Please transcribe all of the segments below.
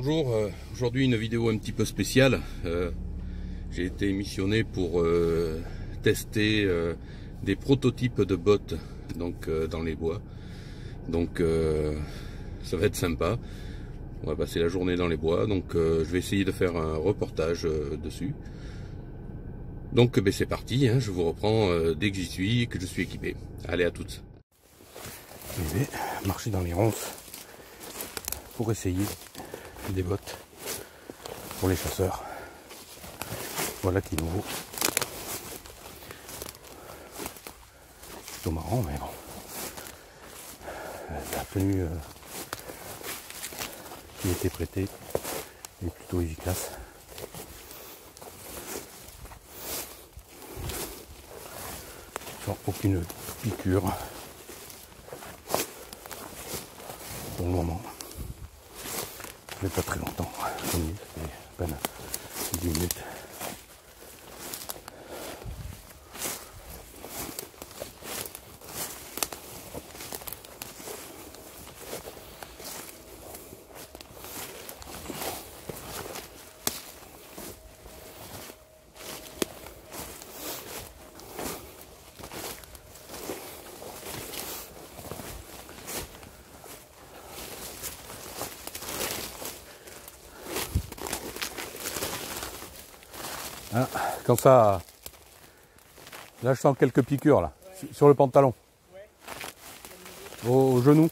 Bonjour, aujourd'hui une vidéo un petit peu spéciale. J'ai été missionné pour tester des prototypes de bottes donc, dans les bois. Donc ça va être sympa. On va passer la journée dans les bois, donc je vais essayer de faire un reportage dessus. Donc c'est parti, hein, je vous reprends dès que j'y suis et que je suis équipé. Allez, à toutes. Je vais marcher dans les ronces pour essayer des bottes pour les chasseurs. Voilà qu'il nous vaut. Plutôt marrant, mais bon. La tenue qui était prêtée est plutôt efficace. Sans aucune piqûre pour le moment. Mais pas très longtemps. 5 minutes, c'est à peine 10 minutes. Ah, quand ça... Là je sens quelques piqûres là, ouais. Sur le pantalon. Ouais. Au genou.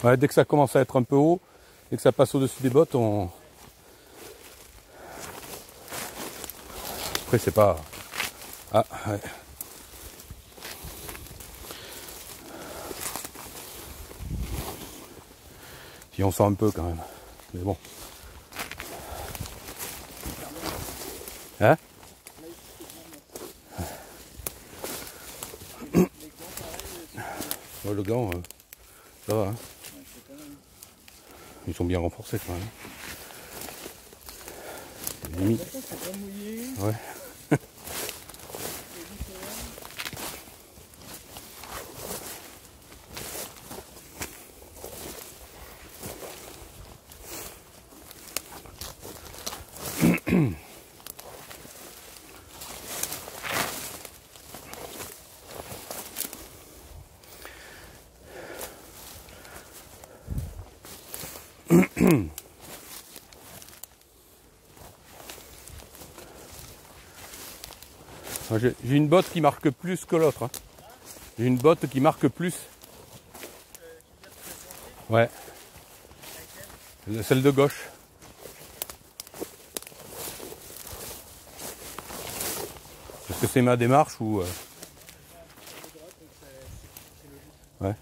Ouais, dès que ça commence à être un peu haut, et que ça passe au-dessus des bottes, on... Après c'est pas... Ah, ouais. Puis on sent un peu quand même, mais bon. Hein? Ouais, le gant, ça va. Hein? Ils sont bien renforcés quand même. Limite. Ouais. J'ai une botte qui marque plus que l'autre. Hein. J'ai une botte qui marque plus. Ouais. Celle de gauche. Est-ce que c'est ma démarche ou... Ouais.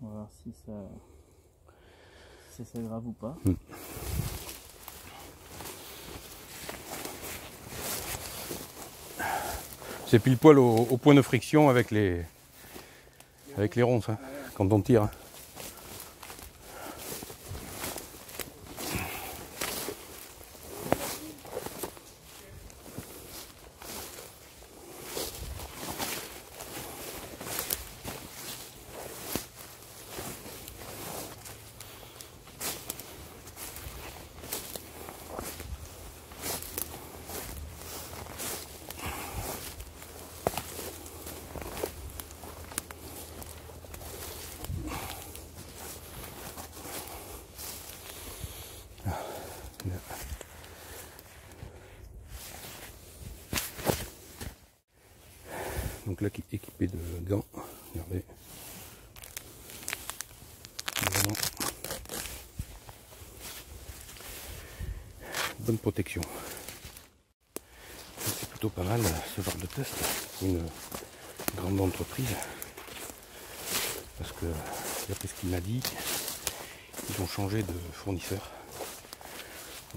On va voir si ça grave ou pas. C'est pile poil au point de friction avec les ronces, hein, quand on tire. Hein. Donc là, équipé de gants, regardez. Vraiment. Bonne protection. C'est plutôt pas mal ce genre de test pour une grande entreprise. que d'après ce qu'il m'a dit, ils ont changé de fournisseur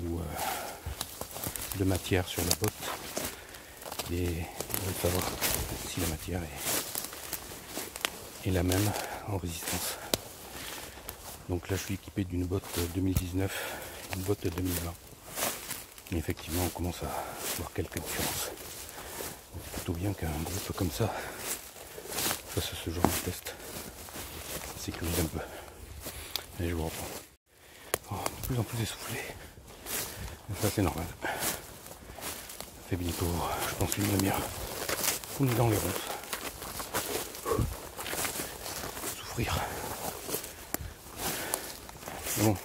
ou de matière sur la botte, et il veut savoir si la matière est la même en résistance. Donc là je suis équipé d'une botte 2019, une botte 2020. Et effectivement on commence à voir quelques différences. C'est plutôt bien qu'un groupe comme ça fasse ce genre de test. Ça sécurise un peu. Allez, je vous reprends. De plus en plus essoufflé. Ça c'est normal. Ça fait bientôt, je pense, une demi-heure. On est dans les ronces. Souffrir. Bon,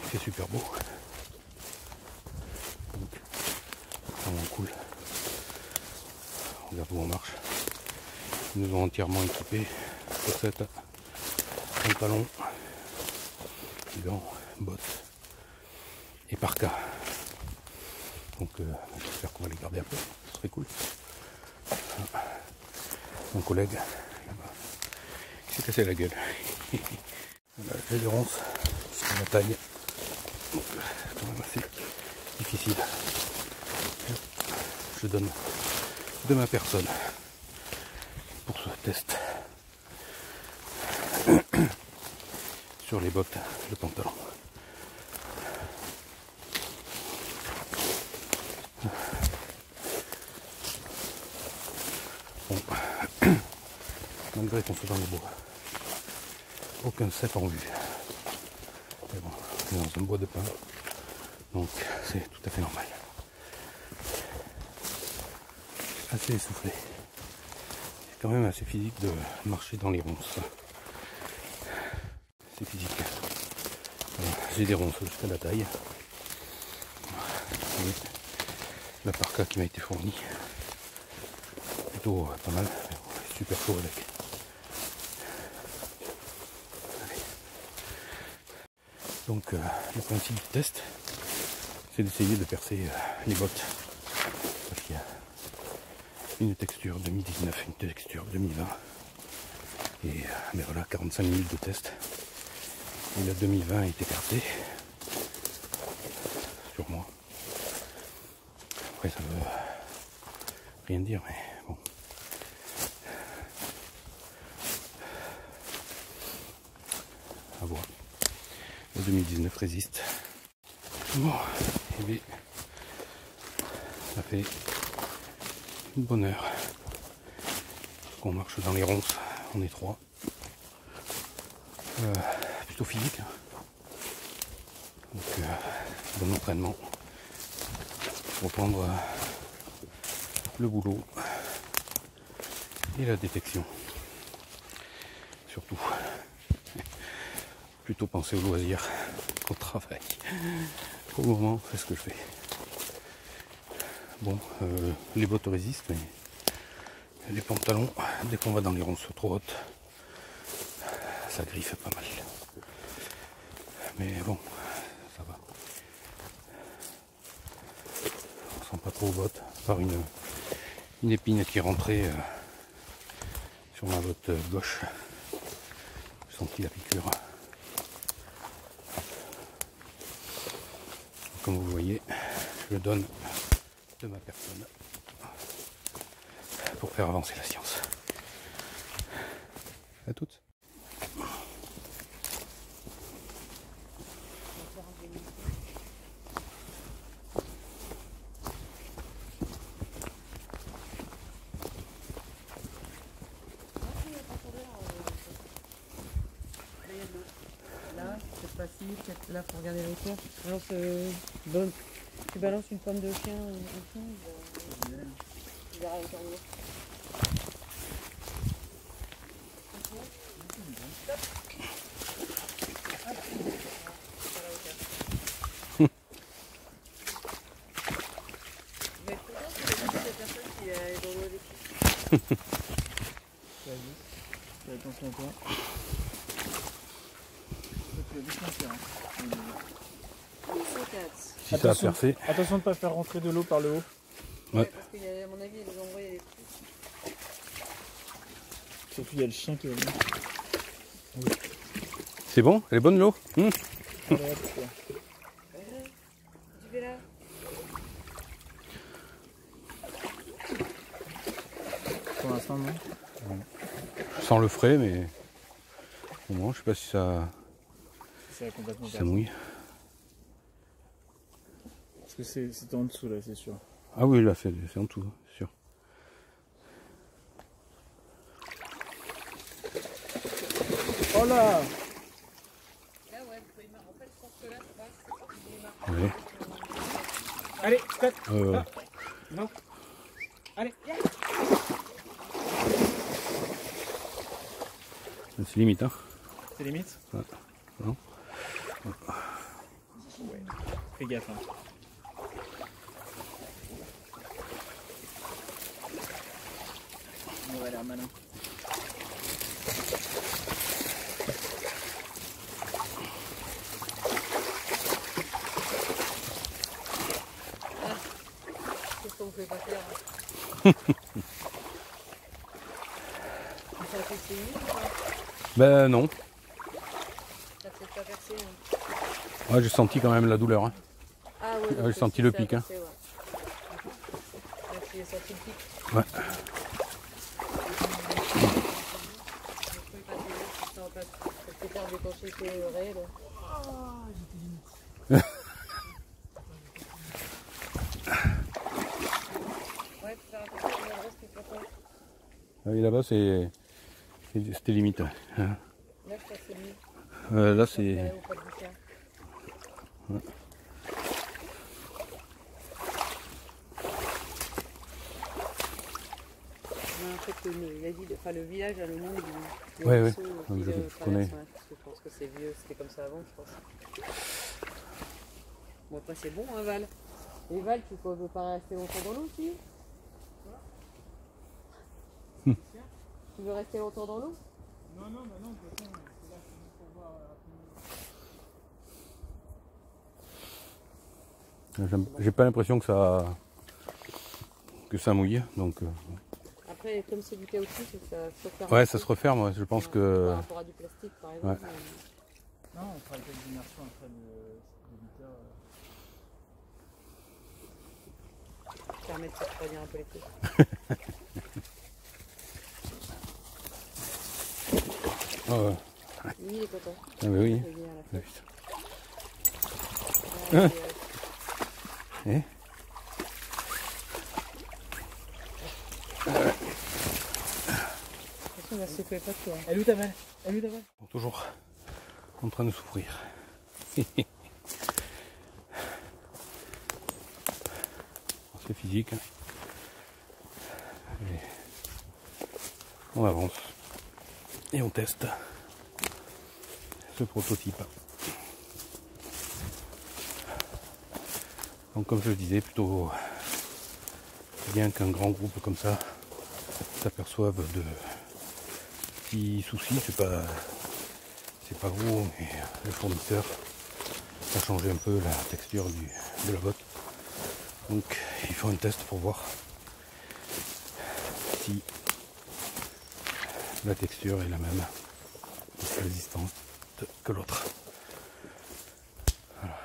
il fait super beau. Donc, vraiment cool. Regarde où on marche. Ils nous ont entièrement équipés. Chaussettes, pantalons, gants, bottes et parkas. Donc j'espère qu'on va les garder un peu. Ce serait cool. Mon collègue il s'est cassé la gueule. J'ai des ronces sur la taille. Donc, c'est quand même assez difficile. Je donne de ma personne pour ce test sur les bottes, le pantalon. Bon. Malgré qu'on soit dans le bois, aucun cep en vue. Mais bon, on est dans un bois de pin, donc c'est tout à fait normal. Assez essoufflé. C'est quand même assez physique de marcher dans les ronces. C'est physique. J'ai des ronces jusqu'à la taille. Et la parka qui m'a été fournie. Plutôt pas mal. Super chaud avec. Allez. Donc le principe du test, c'est d'essayer de percer les bottes. Parce qu'il y a une texture 2019, une texture 2020. Et mais voilà, 45 minutes de test. Et la 2020 a été percée sur moi. Après ça veut rien dire, mais bon. À voir. La 2019 résiste. Bon, et bien, ça fait une bonne heure qu'on marche dans les ronces. On est trois. Plutôt physique. Donc, bon entraînement pour prendre le boulot et la détection. Surtout, plutôt penser au loisir qu'au travail. Pour le moment, c'est ce que je fais. Bon, les bottes résistent, mais les pantalons, dès qu'on va dans les ronces trop hautes, ça griffe pas mal. Mais bon, ça va. On sent pas trop aux bottes, par une épine qui est rentrée sur ma botte gauche. J'ai senti la piqûre. Comme vous voyez, je donne de ma personne pour faire avancer la science. À toutes. Là, c'est facile, là faut regarder les hauteur. Tu balances une pomme de chien au fond, il verra la hauteur de l'eau. Mais pourtant, c'est la personne qui est dans l'eau avec lui. Vas-y, fais attention à toi. Tu vas vite monter, hein. Si ça a percé. Attention de ne pas faire rentrer de l'eau par le haut. Ouais. Parce qu'il y a, à mon avis, il y a des endroits, il y a des trucs. Surtout il y a le chien qui est venu. Oui. C'est bon? Elle est bonne l'eau? Allez, hop, quoi. Tu fais là? Pour l'instant, non. Sans le frais, mais au moins, je sais pas si ça, C'est complètement si ça mouille. Parce que c'est en dessous là, c'est sûr. Ah oui, là, c'est en dessous, c'est sûr. Oh là! Là, ouais, vous pouvez en fait, je pense que là, ça passe. Oui. Allez, stop! Ouais. Non! Allez! C'est limite, hein. C'est limite? Ouais. Non. Ouais. Fais gaffe, hein. On va l'air malin. Qu'est-ce qu'on ne pouvait pas faire? Ça a fait saigner ou pas? Ben non. Ça peut pas percé. Hein. Ouais, j'ai senti quand même la douleur. Hein. Ah ouais, J'ai senti le pic. Hein. Ouais. Ah, tu as senti le pic. Ouais. Ça peut faire d'étanchéité réelle. Ouais, tu fais attention à l'adresse qui est pas toi. Ah oui, là-bas, c'était limite. Ouais. Là, je pense que c'est mieux. Là, c'est... Ouais, au pas de bouquin. Ouais. En fait, il a dit, enfin, le village a le nom du Ouais, ruisseau ouais. qui Je le connais. traverse, ouais, parce que je pense que c'est vieux, c'était comme ça avant, je pense. Bon, après, c'est bon, hein, Val. Et Val, tu ne veux pas rester longtemps dans l'eau, tu Tu veux rester longtemps dans l'eau? Non, non, bah non, de toute façon, c'est là pour voir rapidement. J'ai pas l'impression que ça mouille, donc... Après, comme c'est du caoutchouc, ça se referme. Ouais, ça se referme, ouais. Je pense que... Par rapport à du plastique, par exemple. Ouais. Non, on fera le test d'immersion après de l'éditeur. Ça permet de se refroidir un peu les pieds. Oh, ouais. Oui, il est content. Ah bah oui. Il est bien à la Ouais, fête. putain. Ouais, Eh on va se secouer pas de toi. Elle est où ta balle? Elle est où ta balle? Toujours en train de souffrir. C'est physique. Et on avance et on teste ce prototype. Donc comme je le disais, plutôt bien qu'un grand groupe comme ça s'aperçoive de petits soucis, c'est pas gros, mais le fournisseur a changé un peu la texture de la botte. Donc il faut un test pour voir si la texture est la même, aussi résistante que l'autre. Voilà.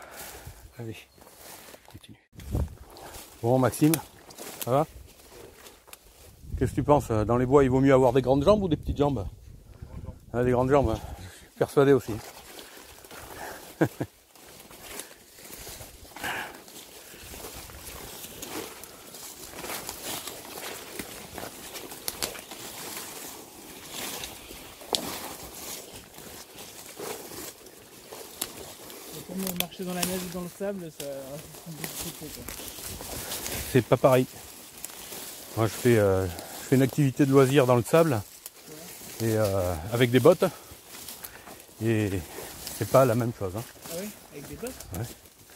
Allez, continue. Bon Maxime, ça va? Qu'est-ce que tu penses? Dans les bois, il vaut mieux avoir des grandes jambes ou des petites jambes? Ah, des grandes jambes, je suis persuadé aussi. Comme marcher dans la neige ou dans le sable, ça reste une difficulté, quoi. C'est pas pareil. Moi je fais une activité de loisir dans le sable et avec des bottes et c'est pas la même chose. Hein. Ah oui? Avec des bottes? Ouais.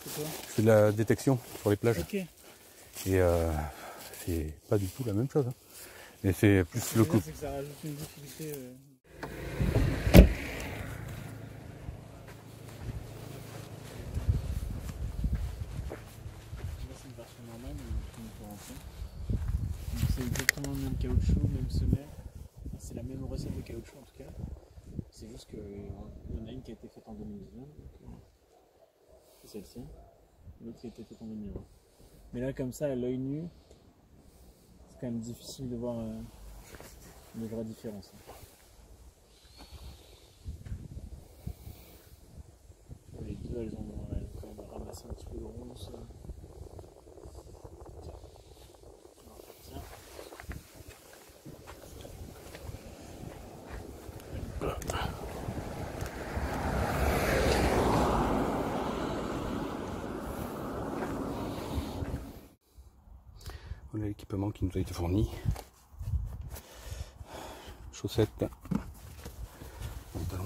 C'est quoi? Je fais de la détection sur les plages Ok. et c'est pas du tout la même chose. Hein. Et c'est plus le coup. C'est que ça rajoute une difficulté. Là, c'est une version normale, mais on peut rentrer. Donc, c'est exactement le même caoutchouc, même semelle. C'est la même recette de caoutchouc en tout cas. C'est juste qu'il y en a une qui a été faite en 2019, c'est celle-ci, l'autre qui a été faite en 2020. Mais là, comme ça, à l'œil nu, c'est quand même difficile de voir une vraie différence. Les deux, elles ont quand même ramassé un petit peu de ronces. Tiens. Voilà l'équipement qui nous a été fourni. Chaussettes, pantalon.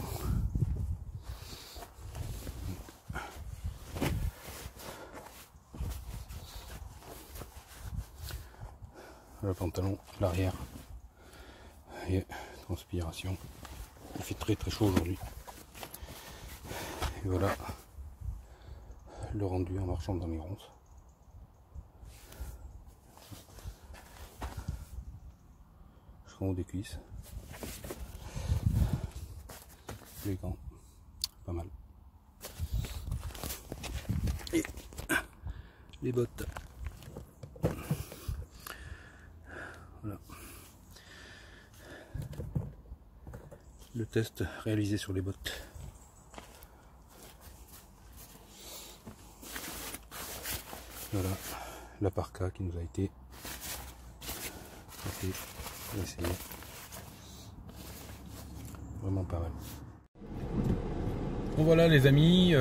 Le pantalon, l'arrière. Et transpiration. Il fait très très chaud aujourd'hui. Et voilà le rendu en marchant dans les ronces. Jusqu'en haut des cuisses. Les gants, pas mal. Et les bottes. Voilà. Le test réalisé sur les bottes. Voilà la parka qui nous a été essayée. Vraiment pas mal. Bon voilà les amis,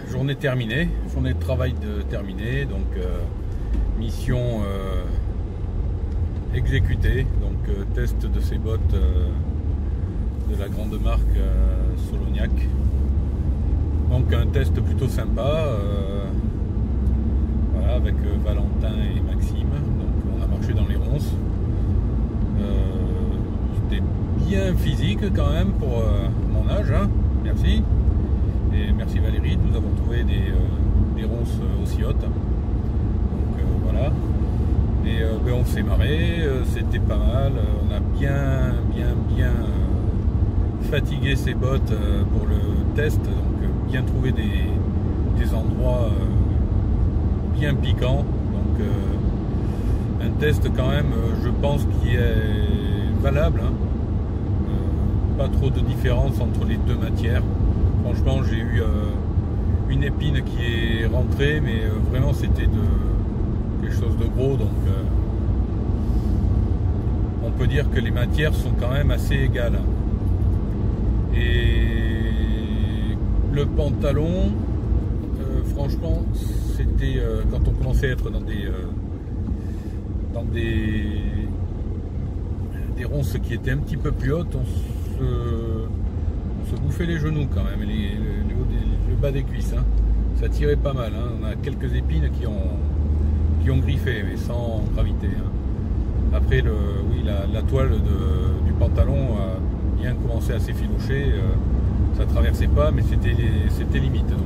journée terminée, journée de travail terminée, donc mission exécutée, donc test de ces bottes de la grande marque Soloniac. Donc un test plutôt sympa, voilà, avec Valentin et Maxime. Donc on a marché dans les ronces. C'était bien physique quand même pour mon âge, hein. Merci. Et merci Valérie de nous avoir trouvé des ronces aussi hautes. Donc voilà. Et ben, on s'est marré, c'était pas mal. On a bien fatigué ces bottes pour le test. Donc bien trouvé des endroits bien piquants. Donc un test quand même, je pense, qui est valable. Hein. Pas trop de différence entre les deux matières. Franchement, j'ai eu une épine qui est rentrée, mais vraiment c'était quelque chose de gros, donc on peut dire que les matières sont quand même assez égales. Et le pantalon, franchement, c'était quand on commençait à être dans des ronces qui étaient un petit peu plus hautes, on se bouffait les genoux quand même, le bas des cuisses, hein. Ça tirait pas mal, hein. On a quelques épines qui ont griffé, mais sans gravité, hein. Après, oui, la toile du pantalon a bien commencé à s'effilocher, ça traversait pas, mais c'était limite. Donc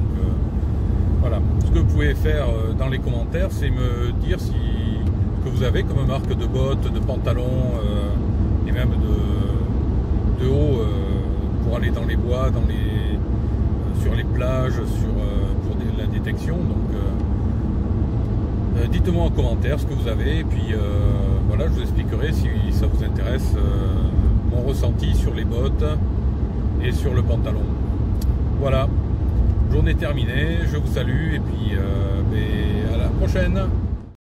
voilà, ce que vous pouvez faire dans les commentaires, c'est me dire ce que vous avez comme marque de bottes, de pantalons et même de haut pour aller dans les bois, sur les plages, pour la détection. Donc dites-moi en commentaire ce que vous avez, et puis voilà, je vous expliquerai si ça vous intéresse mon ressenti sur les bottes et sur le pantalon. Voilà, journée terminée, je vous salue et puis à la prochaine.